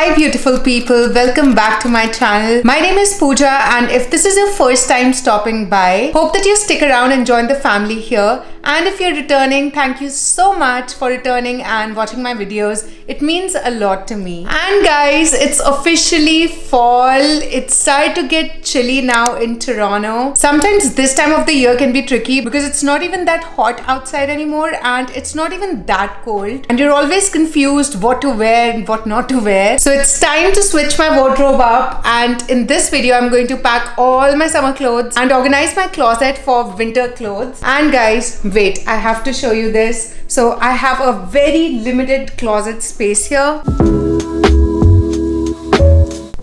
Hi beautiful people, welcome back to my channel. My name is Pooja and if this is your first time stopping by, hope that you stick around and join the family here. And if you're returning, thank you so much for returning and watching my videos. It means a lot to me. And guys, it's officially fall. It's started to get chilly now in Toronto. Sometimes this time of the year can be tricky because it's not even that hot outside anymore and it's not even that cold. And you're always confused what to wear and what not to wear. So it's time to switch my wardrobe up, and in this video I'm going to pack all my summer clothes and organize my closet for winter clothes. And guys, wait, I have to show you this. So I have a very limited closet space here.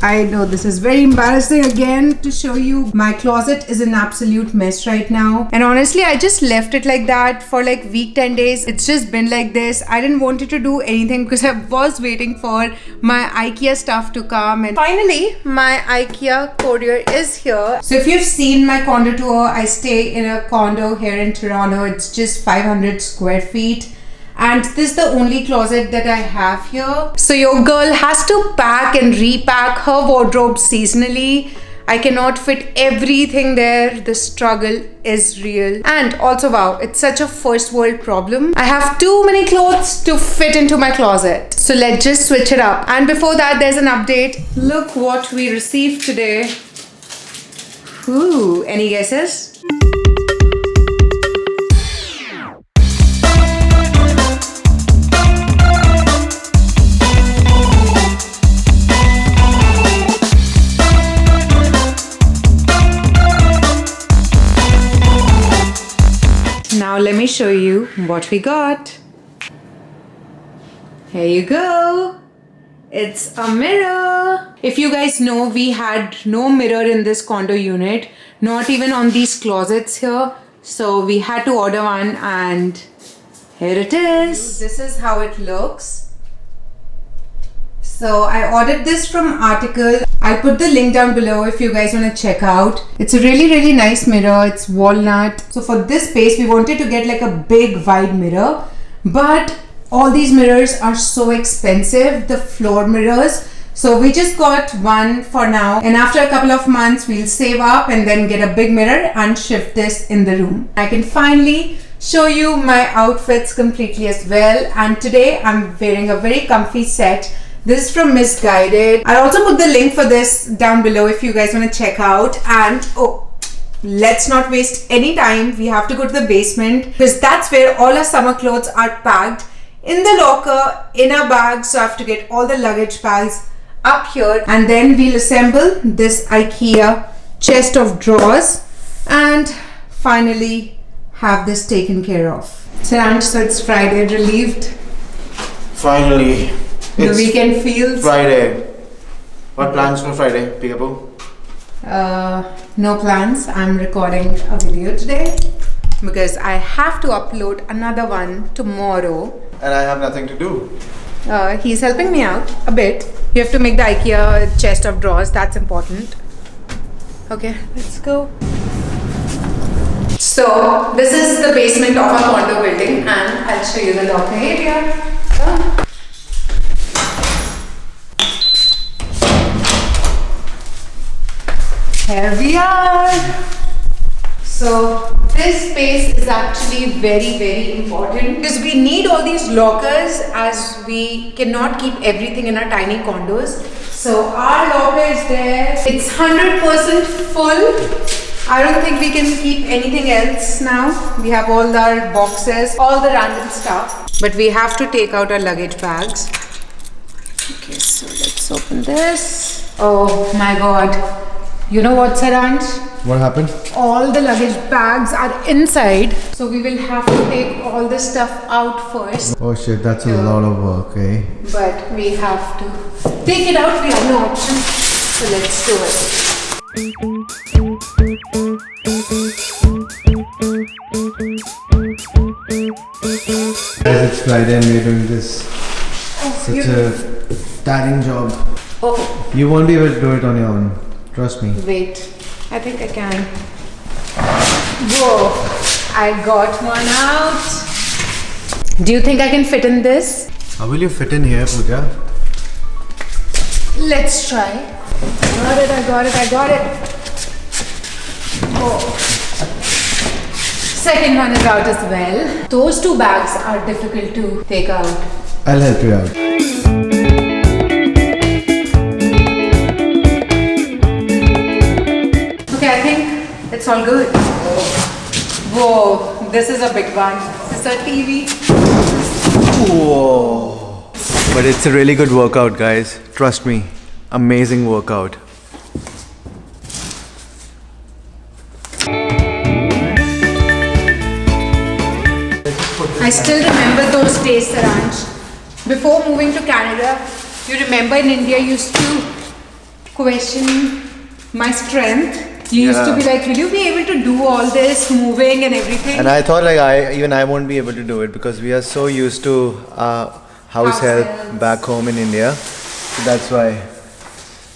I know this is very embarrassing again to show you. My closet is an absolute mess right now. And honestly, I just left it like that for like week 10 days. It's just been like this. I didn't want it to do anything because I was waiting for my IKEA stuff to come. And finally, my IKEA courier is here. So if you've seen my condo tour, I stay in a condo here in Toronto. It's just 500 square feet. And this is the only closet that I have here. So your girl has to pack and repack her wardrobe seasonally. I cannot fit everything there. The struggle is real. And also, wow, it's such a first world problem. I have too many clothes to fit into my closet. So let's just switch it up. And before that, there's an update. Look what we received today. Ooh, any guesses? Now let me show you what we got. Here you go. It's a mirror. If you guys know, we had no mirror in this condo unit, not even on these closets here. So we had to order one and here it is. This is how it looks. So I ordered this from Article. I'll put the link down below if you guys want to check out. It's a really nice mirror. It's walnut. So for this space, we wanted to get like a big wide mirror, but all these mirrors are so expensive, the floor mirrors. So we just got one for now, and after a couple of months, we'll save up and then get a big mirror and shift this in the room. I can finally show you my outfits completely as well. And today I'm wearing a very comfy set. This is from Missguided. I'll also put the link for this down below if you guys want to check out. And oh, let's not waste any time. We have to go to the basement because that's where all our summer clothes are packed, in the locker, in our bags. So I have to get all the luggage bags up here, and then we'll assemble this IKEA chest of drawers and finally have this taken care of. So it's Friday. Relieved? Finally. The weekend feels. Friday. What plans for Friday, Peekaboo? No plans. I'm recording a video today because I have to upload another one tomorrow. And I have nothing to do. He's helping me out a bit. You have to make the IKEA chest of drawers. That's important. Okay, let's go. So this is the basement of our condo building, and I'll show you the locker area. Come. Here we are. So this space is actually very important because we need all these lockers as we cannot keep everything in our tiny condos. So our locker is there. It's 100% full. I don't think we can keep anything else now. We have all our boxes, all the random stuff. But we have to take out our luggage bags. Okay, so let's open this. Oh my god. You know what, Saransh? What happened? All the luggage bags are inside. So we will have to take all this stuff out first. Oh shit, that's a lot of work, eh? But we have to take it out. We have no option. So let's do it. Guys, it's Friday and we're doing this. Such a tiring job. Oh. You won't be able to do it on your own. Trust me. Wait, I think I can. Whoa, I got one out. Do you think I can fit in this? How will you fit in here, Pooja? Let's try. I got it. Oh. Second one is out as well. Those two bags are difficult to take out. I'll help you out. Okay, I think it's all good. Whoa, this is a big one. This is a TV. Whoa. But it's a really good workout, guys. Trust me. Amazing workout. I still remember those days, Saransh. Before moving to Canada, you remember in India you used to question my strength. You used to be like, will you be able to do all this moving and everything? And I thought like I won't be able to do it because we are so used to house help back home in India. So that's why.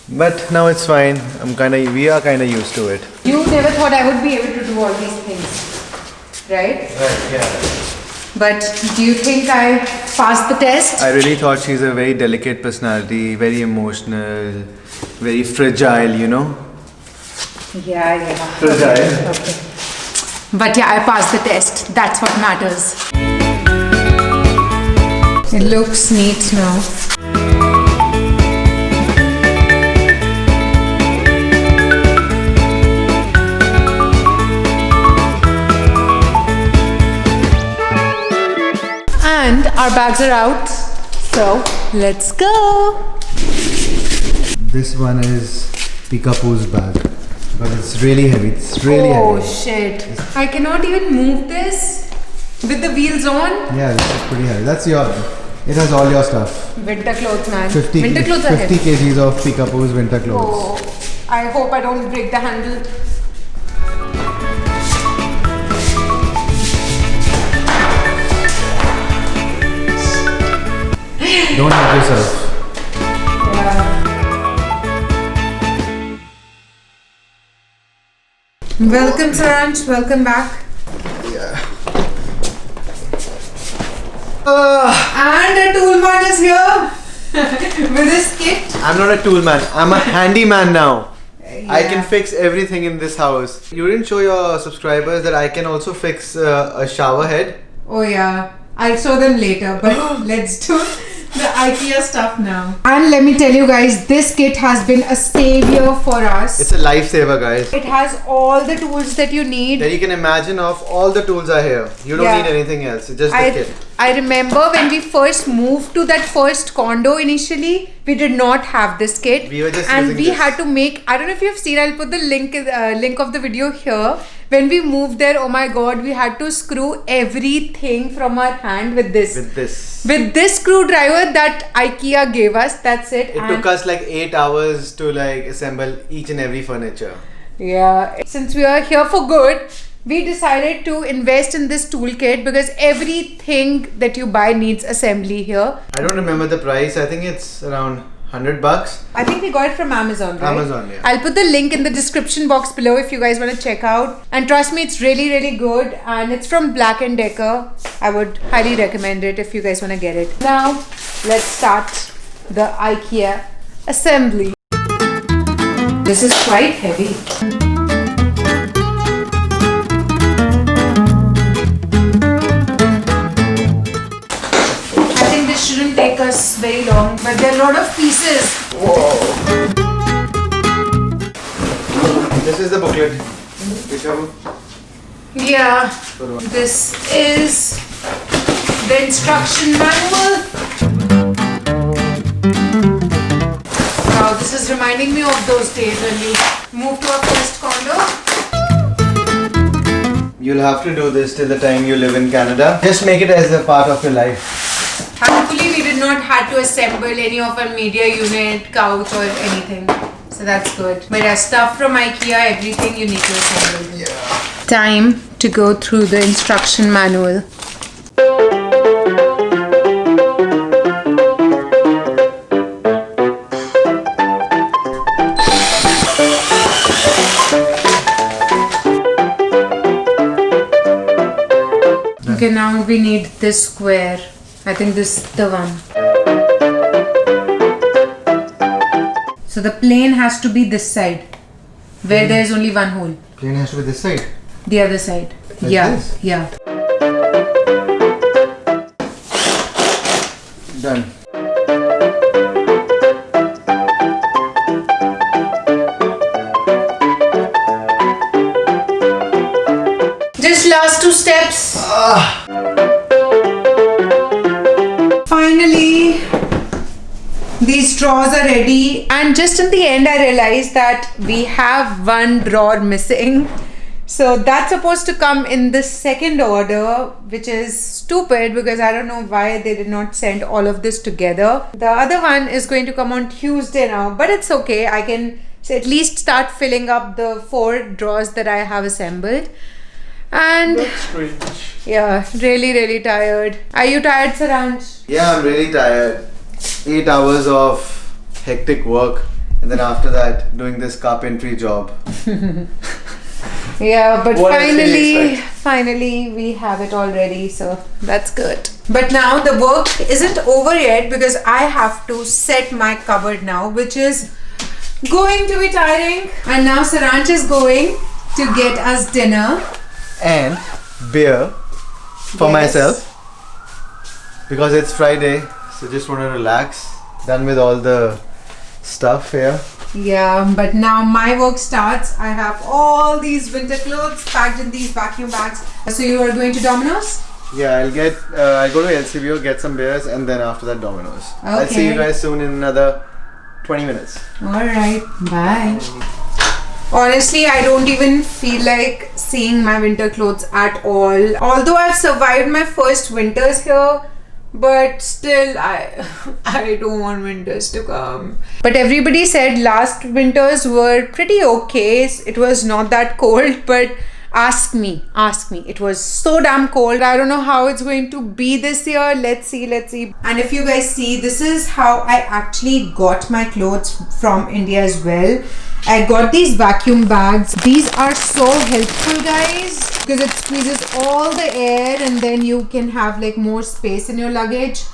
But now it's fine. We are kinda used to it. You never thought I would be able to do all these things, right? Right, yeah. But do you think I passed the test? I really thought she's a very delicate personality, very emotional, very fragile, you know? Yeah. Fragile. Okay. But yeah, I passed the test. That's what matters. It looks neat now. And our bags are out, so let's go. This one is Peekapoo's bag, but it's really heavy. It's really heavy. Oh shit! I cannot even move this with the wheels on. Yeah, this is pretty heavy. That's your. It has all your stuff. Winter clothes, man. 50 winter clothes are 50 heavy. kgs of Peekapoo's winter clothes. Oh, I hope I don't break the handle. Don't hurt yourself. Welcome, Saransh. Welcome back. Yeah. And a toolman is here with his kit. I'm not a tool man. I'm a handyman now. I can fix everything in this house. You didn't show your subscribers that I can also fix a shower head. Oh yeah, I'll show them later, but let's do the IKEA stuff now. And let me tell you guys, this kit has been a savior for us. It's a lifesaver, guys. It has all the tools that you need. That you can imagine of all the tools are here. You don't need anything else. It's just the kit. I remember when we first moved to that first condo initially, we did not have this kit. We were just and using we this. had to make, I don't know if you've seen, I'll put the link of the video here. When we moved there, oh my god, we had to screw everything from our hand with this. With this screwdriver that IKEA gave us, that's it. It took us like 8 hours to like assemble each and every furniture. Yeah, since we are here for good, we decided to invest in this toolkit because everything that you buy needs assembly here. I don't remember the price. I think it's around $100. I think we got it from Amazon, right? Amazon, yeah. I'll put the link in the description box below if you guys want to check out. And trust me, it's really, really good. And it's from Black & Decker. I would highly recommend it if you guys want to get it. Now, let's start the IKEA assembly. This is quite heavy. Shouldn't take us very long, but there are a lot of pieces. Whoa! This is the booklet. Yeah, this is the instruction manual. Wow, this is reminding me of those days when we moved to our first condo. You'll have to do this till the time you live in Canada. Just make it as a part of your life. Thankfully, we did not have to assemble any of our media unit, couch or anything. So that's good. But as stuff from IKEA, everything you need to assemble. Yeah. Time to go through the instruction manual. Okay, now we need this square. I think this is the one. So the plane has to be this side, where there's only one hole. Plane has to be this side. The other side. Like Yeah, this? yeah. Done. Just last two steps. Finally, these drawers are ready. And just in the end, I realized that we have one drawer missing. So that's supposed to come in the second order, which is stupid because I don't know why they did not send all of this together. The other one is going to come on Tuesday now, but it's okay. I can at least start filling up the 4 drawers that I have assembled. And That's strange. yeah, really tired. Are you tired, Saransh? Yeah, I'm really tired. 8 hours of hectic work, and then after that, doing this carpentry job. Yeah, but What else did you expect? finally we have it all ready, so that's good. But now the work isn't over yet because I have to set my cupboard now, which is going to be tiring. And now Saransh is going to get us dinner. And beer for Yes. myself because it's Friday, so just want to relax. Done with all the stuff here. Yeah, but now my work starts. I have all these winter clothes packed in these vacuum bags. So you are going to Domino's? Yeah, I'll go to LCBO, get some beers, and then after that Domino's. I'll see you Okay. guys soon in another 20 minutes. Alright, bye. Honestly, I don't even feel like seeing my winter clothes at all. Although I've survived my first winters here, but still I don't want winters to come. But everybody said last winters were pretty okay. It was not that cold, but ask me. It was so damn cold. I don't know how it's going to be this year. Let's see. And if you guys see, this is how I actually got my clothes from India as well. I got these vacuum bags. These are so helpful, guys, because it squeezes all the air and then you can have like more space in your luggage.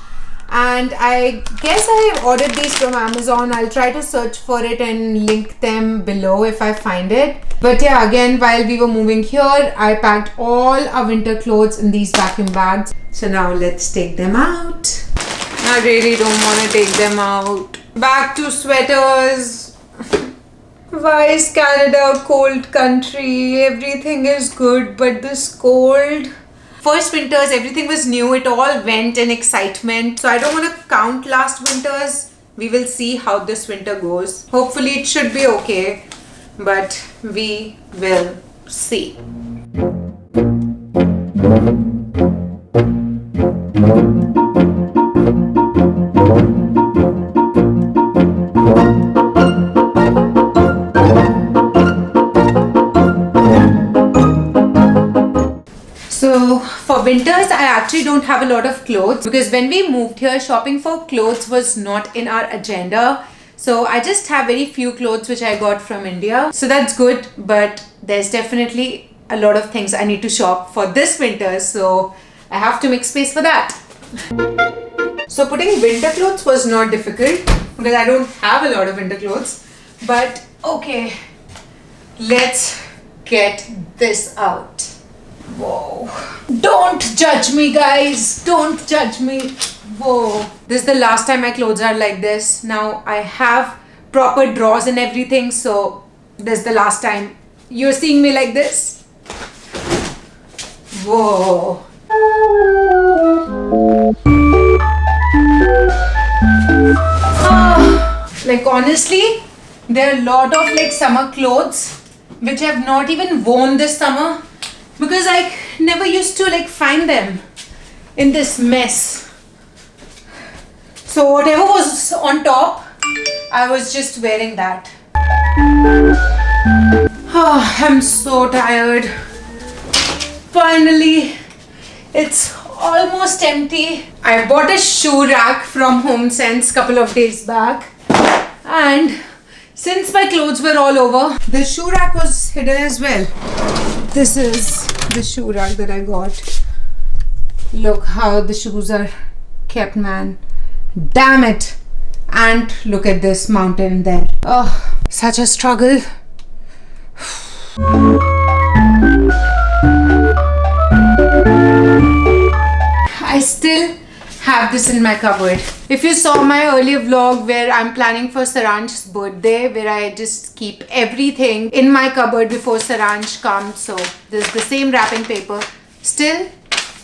And I guess I have ordered these from Amazon. I'll try to search for it and link them below if I find it. But yeah, again, while we were moving here, I packed all our winter clothes in these vacuum bags. So now let's take them out. I really don't want to take them out. Back to sweaters. Why is Canada a cold country? Everything is good, but this cold. First winters, everything was new. It all went in excitement. So I don't want to count last winters. We will see how this winter goes. Hopefully it should be okay, but we will see. So for winters, I actually don't have a lot of clothes because when we moved here, shopping for clothes was not in our agenda. So I just have very few clothes which I got from India. So that's good, but there's definitely a lot of things I need to shop for this winter. So I have to make space for that. So putting winter clothes was not difficult because I don't have a lot of winter clothes. But okay, let's get this out. Whoa. Don't judge me, guys. Don't judge me. Whoa. This is the last time my clothes are like this. Now I have proper drawers and everything. So this is the last time you're seeing me like this. Whoa. Like honestly, there are a lot of like summer clothes which I have not even worn this summer. Because I never used to like find them in this mess. So whatever was on top, I was just wearing that. Oh, I'm so tired. Finally, it's almost empty. I bought a shoe rack from HomeSense a couple of days back. And since my clothes were all over, the shoe rack was hidden as well. This is the shoe rack that I got. Look how the shoes are kept, man. Damn it. And look at this mountain there. Oh, such a struggle. I still have this in my cupboard. If you saw my earlier vlog where I'm planning for Saransh's birthday, where I just keep everything in my cupboard before Saransh comes, so there's the same wrapping paper still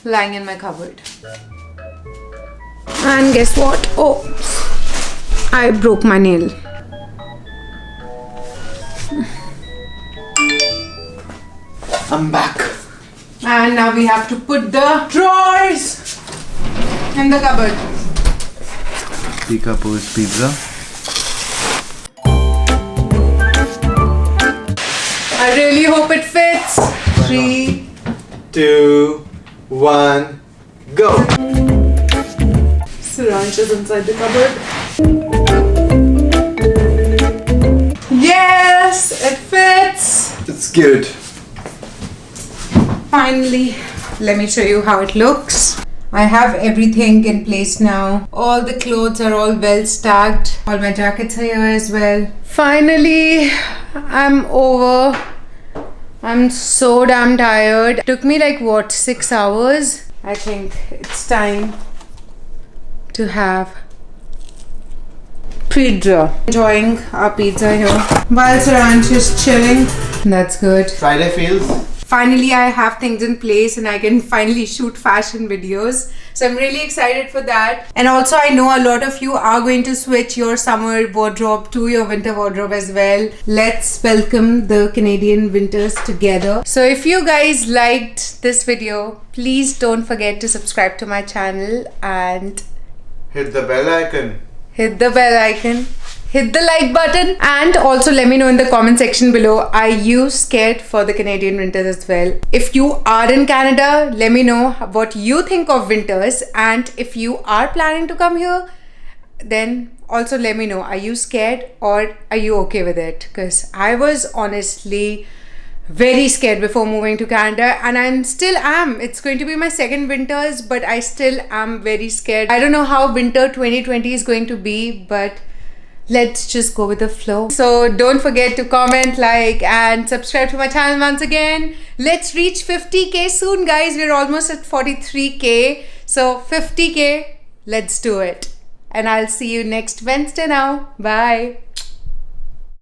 lying in my cupboard. And guess what? Oh, I broke my nail. I'm back. And now we have to put the drawers in the cupboard. Picapo's pizza. I really hope it fits. 3, 2, 1, go! Saransh is inside the cupboard. Yes, it fits. It's good. Finally, let me show you how it looks. I have everything in place now. All the clothes are all well stacked. All my jackets are here as well. Finally, I'm over. I'm so damn tired. It took me like what, 6 hours? I think it's time to have pizza. Enjoying our pizza here while Saransh is chilling. That's good. Friday feels. Finally, I have things in place and I can finally shoot fashion videos. So I'm really excited for that. And also I know a lot of you are going to switch your summer wardrobe to your winter wardrobe as well. Let's welcome the Canadian winters together. So if you guys liked this video, please don't forget to subscribe to my channel and Hit the bell icon. hit the bell icon. Hit the like button, and also let me know in the comment section below, are you scared for the Canadian winters as well? If you are in Canada, let me know what you think of winters, and if you are planning to come here, then also let me know, are you scared or are you okay with it? Because I was honestly very scared before moving to Canada, and I still am. It's going to be my second winters, but I still am very scared. I don't know how winter 2020 is going to be, but let's just go with the flow. So don't forget to comment, like and subscribe to my channel once again. Let's reach 50k soon, guys. We're almost at 43k. So 50k, let's do it. And I'll see you next Wednesday now. Bye.